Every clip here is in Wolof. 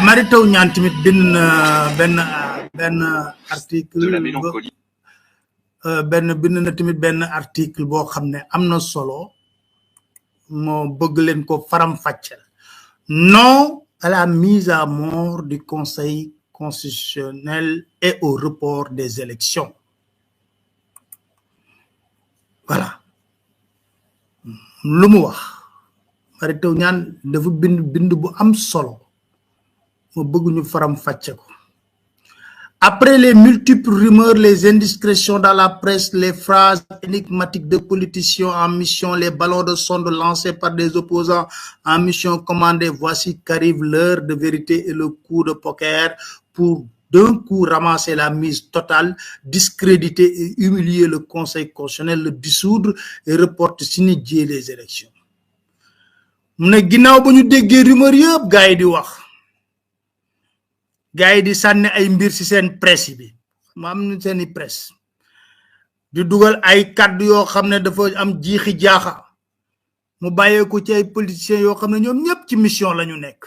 Mary Teuw Niane tamit bind na benn article de la mélancolie. bind na tamit benn article boo xam ne am na solo moo bëgg leen ko faram fàcceel. Non à la mise à mort du Conseil constitutionnel et au report des élections. Voilà. Lu mu wax Mary Teuw Niane dafa bind bu am solo mo bëgg ñu faram fàcce ko. Après les multiples rumeurs, les indiscrétions dans la presse, les phrases énigmatiques de politiciens en mission, les ballons de sonde lancés par des opposants en mission commandée, voici qu'arrive l'heure de vérité et le coup de poker pour d'un coup ramasser la mise totale, discréditer et humilier le Conseil constitutionnel, le dissoudre et reporter sine die les élections. Mu ne ginnaaw ba ñu déggee rumeur yëpp gars yi di wax. Gaay di sànni ay mbir ci seen presse bi ma am ñu seeni presse di dugal ay kaddu yoo xam ne dafa am jiixi jaaxa mu bàyyeeku ci ay politiciens yoo xam ne ñoom ñëpp ci mission la ñu nekk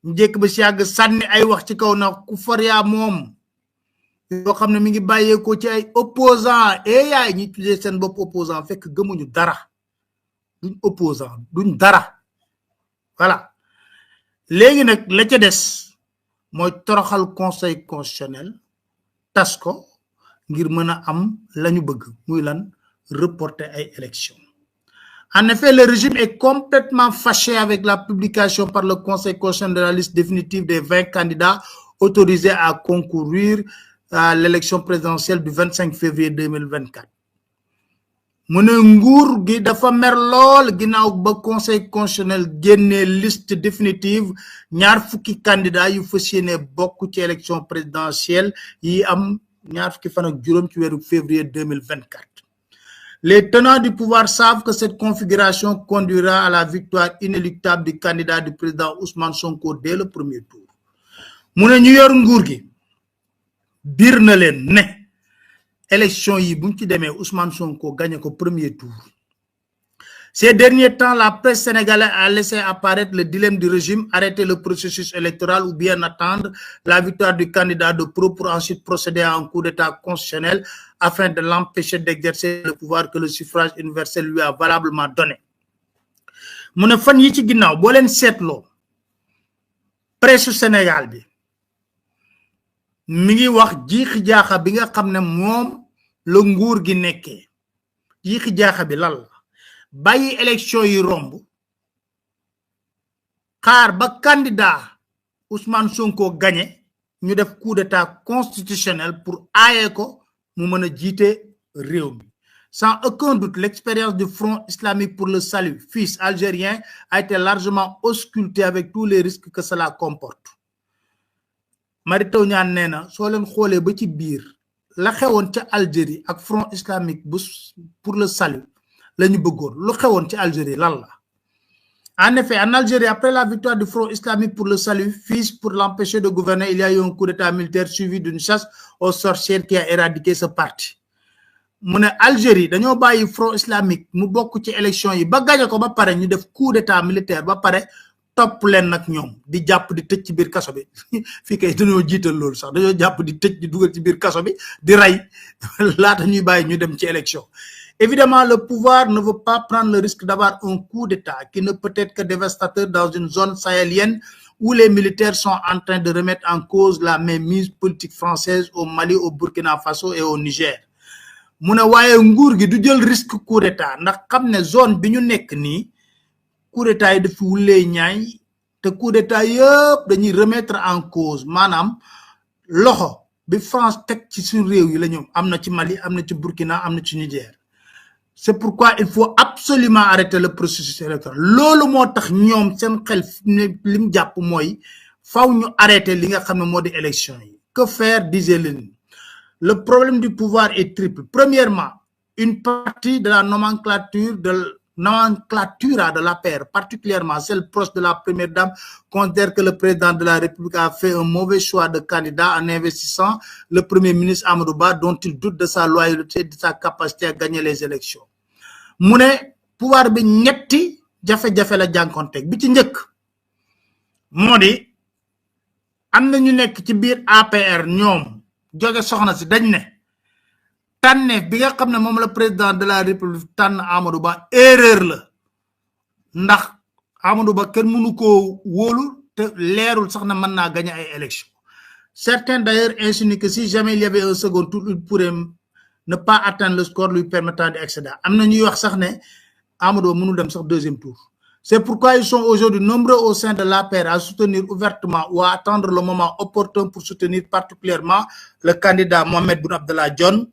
ñu jekk ba si yàgg sànni ay wax ci kaw na ku faryaa moom yoo xam ne mi ngi bàyyeekoo ci ay opposant yaay ñi tuddee seen bopp opposant fekk gëmuñu dara duñ opposant duñ dara voilà léegi nag la ca des moy toroxal Conseil constitutionnel tas ko ngir mëna am lañu bëgg muy lan reporter ay élections. En effet, le régime est complètement fâché avec la publication par le Conseil constitutionnel de la liste définitive des 20 candidats autorisés à concourir à l'élection présidentielle du 25 février 2024. Mu ne nguur gi dafa mer lool ginnaaw ba Conseil constitutionnel génnee liste définitive ñaar fukki candidat yu fas yéene bokk ci élection présidentielle yi am ñaar fukki fan ak juróom ci weeru février 2024. Les tenants du pouvoir savent que cette configuration conduira à la victoire inéluctable du candidat du président Ousmane Sonko dès le premier tour. Mu ne ñu yor nguur gi bir na leen ne élection yi buñ ci démé Ousmane Sonko gagné ko premier tour. Ces derniers temps, la presse sénégalaise a laissé apparaître le dilemme du régime, arrêter le processus électoral ou bien attendre la victoire du candidat de pro pour ensuite procéder à un coup d'état constitutionnel afin de l'empêcher d'exercer le pouvoir que le suffrage universel lui a valablement donné. Mu ne fan yi ci ginnaaw boo leen seetloo presse Sénégal bi mi ngi wax jiixi jaaxa bi nga xam ne moom le nguur gi nekkee jiixi jaaxa bi lan la bàyyi élection yi romb xaar ba candidat Ousmane Sonko gagné ñu def coup d'état constitutionnel pour aaye ko mu mën a jiite réew mi. Sans aucun doute, l'expérience du Front islamique pour le salut, fils algérien, a été largement auscultée avec tous les risques que cela comporte. Mary Teuw Niane nee na soo leen xoolee ba ci biir la xewoon ca Algérie ak Front islamique pour le salut la ñu bëggoon lu xewoon ci Algérie lan la. En effet, en Algérie, après la victoire du Front islamique pour le salut, fils pour l'empêcher de gouverner, il y a eu un coup d'état militaire suivi d'une chasse aux sorcières qui a éradiqué ce parti. Mu ne Algérie dañoo bàyyi Front islamique mu bokk ci élection yi ba gagné ko ba pare ñu def coup d'état militaire ba pare topp leen nag ñoom di jàpp di tëj ci biir kaso bi fii kay dañoo jiital loolu sax dañoo jàpp di tëj di dugal ci biir kaso bi di rey laata ñuy bàyyi ñu dem ci élection. Évidemment, le pouvoir ne veut pas prendre le risque d'avoir un coup d'état qui ne peut être que dévastateur dans une zone sahélienne où les militaires sont en train de remettre en cause la mainmise politique française au Mali, au Burkina Faso et au Niger. Mu ne waaye nguur gi du jël risque coup d'état ndax xam ne zone bi ñu nekk nii coup d'état yi dafa wulee ñaay te coup d'état yëpp dañuy remettre en cause maanaam loxo bi France teg ci suñu réew yi la ñoom am na ci Mali am na ci Burkina am na ci Niger. C'est pourquoi il faut absolument arrêter le processus électoral. Loolu moo tax ñoom seen xel lim jàpp mooy faw ñu arrêter li nga xam ne moo di élection yi. Que faire, disait Lénine. Le problème du pouvoir est triple. Premièrement, une partie de la nomenclature de l'APR, particulièrement celle proche de la première dame, considère que le président de la République a fait un mauvais choix de candidat en investissant le premier ministre Amadou Ba, dont il doute de sa loyauté et de sa capacité à gagner les élections. Mu ne pouvoir bi ñetti jafe-jafe la jànkonteeg bi ci njëkk moo di amna ñu nekk ci biir APR ñoom joge soxna si dañ ne tànneef bi nga xam ne moom la président de la république tànn Amadou Ba erreur la ndax Amadou Ba kenn mënu koo wóolu te leerul sax na mën naa gagner ay élections. Certains d'ailleurs insinuent que si jamais il y avait un second tour, il pourrait ne pas atteindre le score lui permettant d'accéder. Amna ñuy wax sax ne Amadou Ba mënu dem sax deuxième tour. C'est pourquoi ils sont aujourd'hui nombreux au sein de l'APR à soutenir ouvertement ou à attendre le moment opportun pour soutenir particulièrement le candidat Mohamed Boun Abdallah Dionne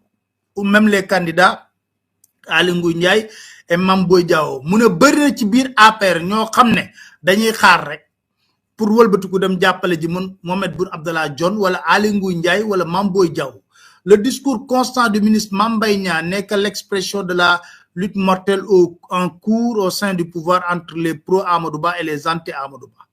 ou même les candidats Aly Ngouille Ndiaye et Mame Boye Diao. Mu ne bëri na ci biir APR ñoo xam ne dañuy xaar rek pour wëlbatiku dem jàppale ji Mohamed Boun Abdallah Dionne wala Aly Ngouille Ndiaye wala Mame Boye Diao. Le discours constant du ministre Mame Mbaye Niang n'est que l'expression de la lutte mortelle en cours au sein du pouvoir entre les pro-Amadou Ba et les anti-Amadou Ba.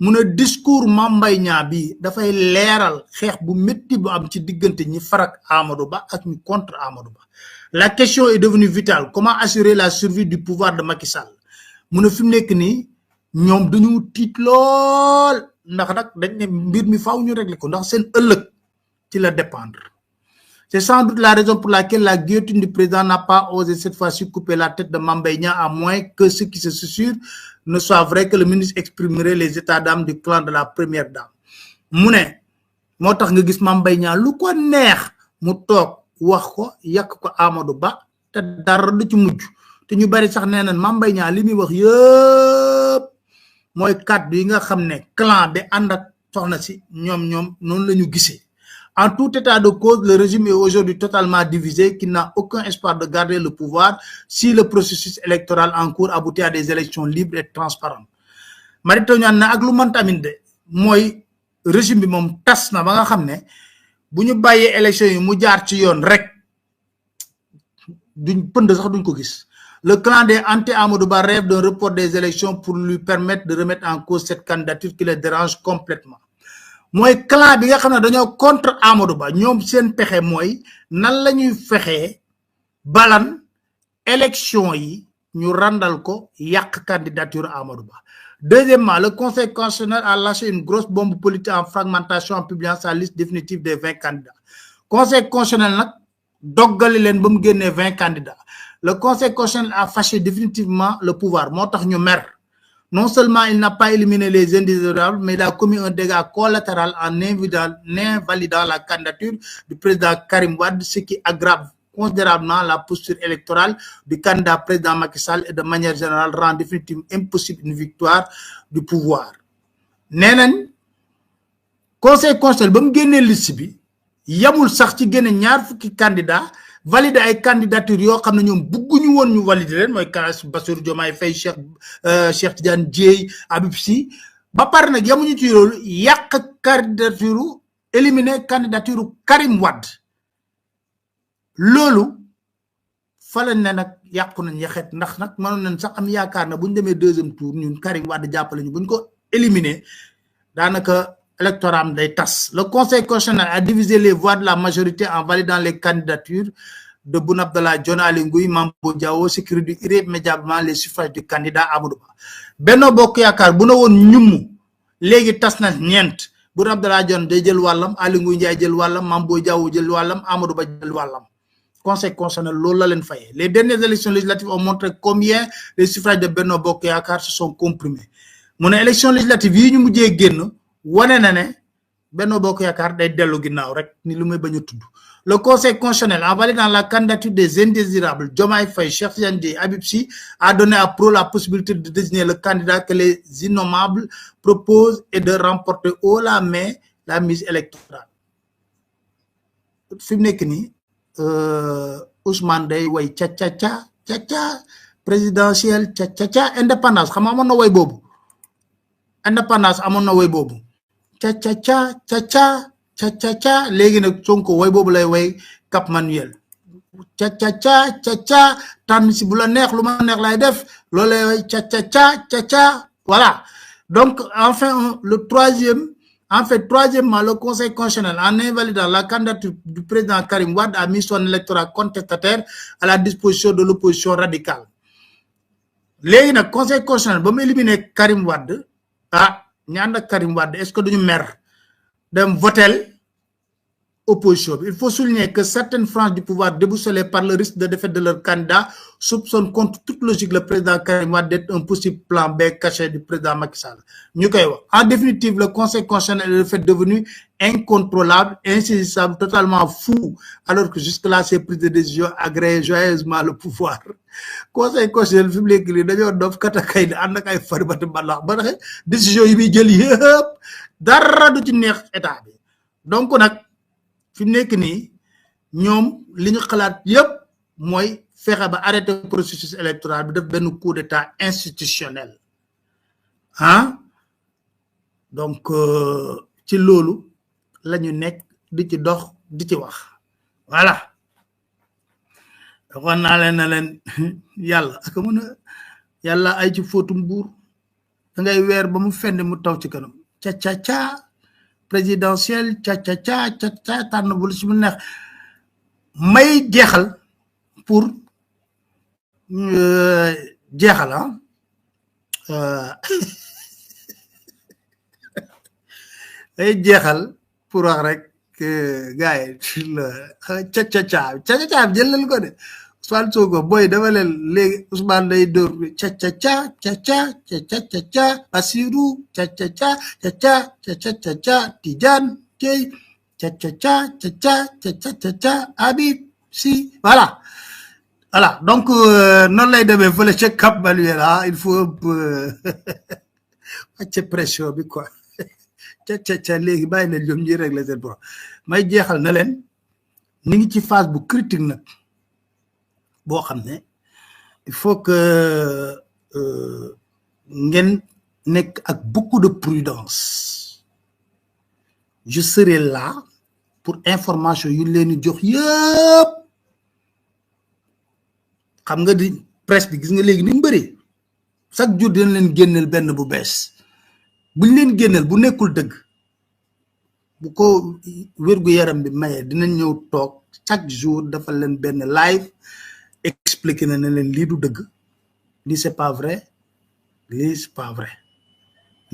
Mu ne discours Mame Mbaye Niang bi dafay leeral xeex bu métti bu am ci diggante ñi farak Amadou Ba ak ñi contre Amadou Ba. La question est devenue vitale. Comment assurer la survie du pouvoir de Macky Sall? Mu ne fi mu nekk nii ñoom dañu tiit lool ndax nag dañ ne mbir mi faaw ñu régler ko ndax seen ëllëg ci la dépendre. C'est sans doute la raison pour laquelle la guillotine du président n'a pas osé cette fois-ci couper la tête de Mame Mbaye Niang, à moins que ce qui se susurre ne soit vrai, que le ministre exprimerait les états d'âme du clan de la première dame. Mu ne moo tax nga gis Mame Mbaye Niang lu ko neex mu toog wax ko yàq ko Amadou Ba te dara du ci mujj te ñu bari sax nee nañ Mame Mbaye Niang li muy wax yëpp mooy kàddu yi nga xam ne clan bi ànd ak soxna si ñoom noonu la ñu gisee. En tout état de cause, le régime est aujourd'hui totalement divisé, qui n'a aucun espoir de garder le pouvoir si le processus électoral en cours aboutit à des élections libres et transparentes. Mary Teuw Niane na ak lu mënta amin de mooy régime bi moom tas na ba nga xam ne bu ñu bàyyee élections yi mu jaar ci yoon rek duñ pënd sax duñ ko gis. Le clan des anti-Amadou Ba rêve d'un report des élections pour lui permettre de remettre en cause cette candidature qui les dérange complètement. Moy clan bi nga xamne dañoo contre Amadou Ba ñoom seen pexé moy nan lañuy fexé balan élection yi ñu randal ko yak candidature Amadou Ba. Deuxièmement, le Conseil constitutionnel a lâché une grosse bombe politique en fragmentation en publiant sa liste définitive des 20 candidats. Conseil constitutionnel nak dogali len bam génné 20 candidats. Le Conseil constitutionnel a fâché définitivement le pouvoir, motax ñu mer. Non seulement il n'a pas éliminé les indésirables, mais il a commis un dégât collatéral en invalidant la candidature du président Karim Wade, ce qui aggrave considérablement la posture électorale du candidat président Macky Sall et de manière générale rend définitivement impossible une victoire du pouvoir. Nenañ Conseil constitutionnel ba mu génnee liste bi yamul sax ci génne ñaar fukki candidat valider ay candidature yoo xam ne ñoom bëgguñu woon ñu valider leen mooy Bassirou Diomaye Faye Cheikh Tidiane Dièye Habib Sy ba pare nag yamuñu ci loolu yàq candidature éliminer candidature Karim Wade loolu fa lañ ne nag yàqu nañ yaxet ndax nag mënoon nañ sax am yaakaar na bu ñu demee deuxième tour ñun Karim Wade jàppale ñu bu ñu ko éliminer daanaka électorat day tas. Le Conseil constitutionnel a divisé les voix de la majorité en validant les candidatures de Boun Abdallah Dionne, Aly Ngouille, Mame Boye Diao, ce qui réduit irrémédiablement les suffrages du candidat Amadou Ba. Benno Bokk Yaakaar bu na woon ñum léegi tas na ñeent Boun Abdallah Dionne day jël wàllam, Aly Ngouille Ndiaye jël wàllam, Mame Boye Diao jël wàllam, Amadou Ba jël wàllam. Conseil constitutionnel loolu la leen fayé. Les dernières élections législatives ont montré combien les suffrages de Benno Bokk Yaakaar se sont comprimés. Mu ne élection législative yi ñu mujjee génn wane na ne Benno Bokk Yaakaar day dellu ginnaaw rek ni lu may bañ a tudd. Le Conseil constitutionnel, en validant la candidature des indésirables Diomaye Faye, Cheikh Tidiane Dièye, Habib Sy, a donné à Pro la possibilité de désigner le candidat que les innommables proposent et de remporter haut la main la mise électorale. Fi mu nekk nii Ousmane day way ca présidentielle ca indépendance xam nga amoon na way boobu indépendance amoon na way boobu ca léegi nag Sonko way boobu lay way Cap Manuel ca tànn si bu la neex lu ma neex lay def loolu lay way ca voilà. Donc enfin troisièmement, le Conseil constitutionnel, en invalidant la candidature du président Karim Wade, a mis son électorat contestataire à la disposition de l'opposition radicale. Léegi nag Conseil constitutionnel ba mu éliminer Karim Wade ñaan ak Karim Wade est-ce que duñu mer dem voter opposition. Il faut souligner que certaines franges du pouvoir déboussolées par le risque de défaite de leur candidat soupçonnent contre toute logique le président Karim Wade d'être un possible plan B caché du président Macky Sall. En définitive, le Conseil constitutionnel est le fait devenu incontrôlable, insaisissable, totalement fou, alors que jusque-là, ces prises de décision agréaient joyeusement le pouvoir. Conseil constitutionnel fi mu nekk nii dañoo dof katakay ne ànd ak ay faribati mbalax ba taxe décision yi muy jël yëpp dara du ci neex état bi. Donc nag fi mu nekk nii ñoom li ñu xalaat yëpp mooy fexe ba arrêter processus électoral bi def benn coup d'état institutionnel donc ci loolu la ñu nekk di ci dox di ci wax voilà waxoon naa leen na leen yàlla ak mën a yàlla ay ci fóotum buur da ngay weer ba mu fend mu taw ci kanam ca présidentielle ca tànn bu ci mu neex may jeexal pour jeexal ay jeexal pour wax rek gars yi ca jël leen ko de Ousmane Sonko boy dama leen léegi Ousmane day dóor ca Bassirou ca Tidiane Dièye ca Habib Sy voilà donc noonu lay demee fële ca Cap Manuel il faut un peu wàcce pression bi quoi ca léegi bàyyi na ñoom ñi régler seen problème may jeexal na leen ni ngi ci phase bu critique nag boo xam ne il faut que ngeen nekk ak beaucoup de prudence je serai là pour information yu leen di jox yëpp xam nga di presse bi gis nga léegi ni mu bëri chaque jour dinañ leen génneel benn bu bees buñ leen génneel bu nekkul dëgg bu ko wérgu yaram bi maye dinañ ñëw toog chaque jour dafa leen benn live expliquer na ne leen lii du dëgg lii c'est pas vrai lii c'est pas vrai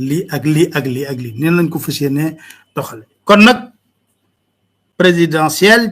lii ak lii ak lii ak lii neen lañ ko fas yéene doxale kon nag présidentielle